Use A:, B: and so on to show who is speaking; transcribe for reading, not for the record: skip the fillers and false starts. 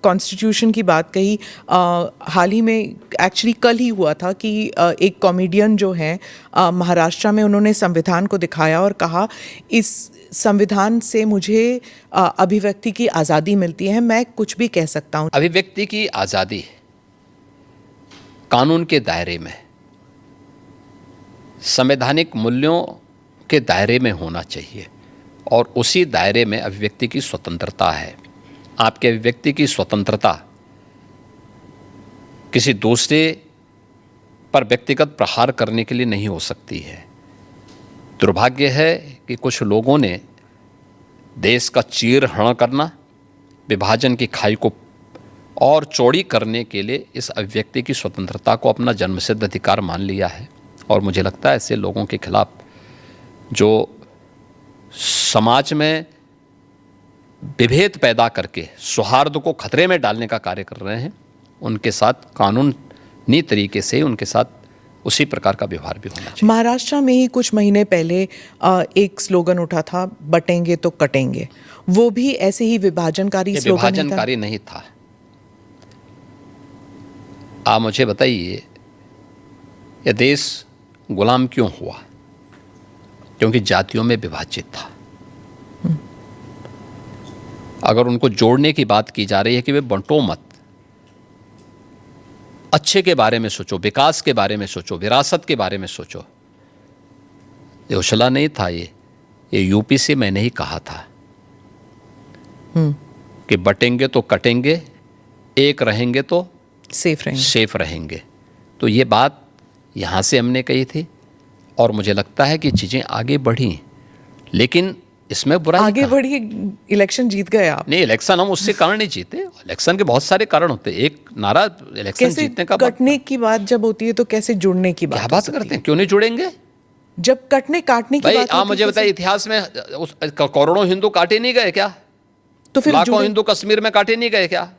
A: Constitution की बात कही, हाल ही में एक्चुअली कल ही हुआ था कि एक कॉमेडियन जो हैं महाराष्ट्र में, उन्होंने संविधान को दिखाया और कहा इस संविधान से मुझे अभिव्यक्ति की आज़ादी मिलती है, मैं कुछ भी कह सकता हूँ।
B: अभिव्यक्ति की आज़ादी कानून के दायरे में, संवैधानिक मूल्यों के दायरे में होना चाहिए और उसी दायरे में अभिव्यक्ति की स्वतंत्रता है। आपकी अभिव्यक्ति की स्वतंत्रता किसी दूसरे पर व्यक्तिगत प्रहार करने के लिए नहीं हो सकती है। दुर्भाग्य है कि कुछ लोगों ने देश का चीरहरण करना, विभाजन की खाई को और चौड़ी करने के लिए इस अभिव्यक्ति की स्वतंत्रता को अपना जन्मसिद्ध अधिकार मान लिया है। और मुझे लगता है ऐसे लोगों के खिलाफ जो समाज में विभेद पैदा करके सौहार्द को खतरे में डालने का कार्य कर रहे हैं, उनके साथ कानूनी तरीके से उनके साथ उसी प्रकार का व्यवहार भी होना चाहिए।
A: महाराष्ट्र में ही कुछ महीने पहले एक स्लोगन उठा था, बटेंगे तो कटेंगे, वो भी ऐसे ही विभाजनकारी स्लोगन ही था?
B: विभाजनकारी नहीं था। आप मुझे बताइए, यह देश गुलाम क्यों हुआ? क्योंकि जातियों में विभाजित था। अगर उनको जोड़ने की बात की जा रही है कि वे बंटो मत, अच्छे के बारे में सोचो, विकास के बारे में सोचो, विरासत के बारे में सोचो। ये उछला नहीं था, ये यूपी से मैंने ही कहा था कि बटेंगे तो कटेंगे, एक रहेंगे तो सेफ रहेंगे। तो ये बात यहाँ से हमने कही थी और मुझे लगता है कि चीज़ें आगे बढ़ी, लेकिन इसमें बुराई
A: आगे बढ़ी, इलेक्शन जीत गए आप।
B: नहीं, इलेक्शन हम उससे कारण नहीं जीते। इलेक्शन के बहुत सारे कारण होते हैं। एक नारा इलेक्शन जीतने का,
A: कटने की बात जब होती है तो कैसे जुड़ने की बात?
B: क्या बात करते हैं, क्यों नहीं जुड़ेंगे?
A: जब कटने काटने की बात
B: आप मुझे बताइए, इतिहास में करोड़ों हिंदू काटे नहीं गए क्या?
A: तो फिर
B: लाखों हिंदू कश्मीर में काटे नहीं गए क्या?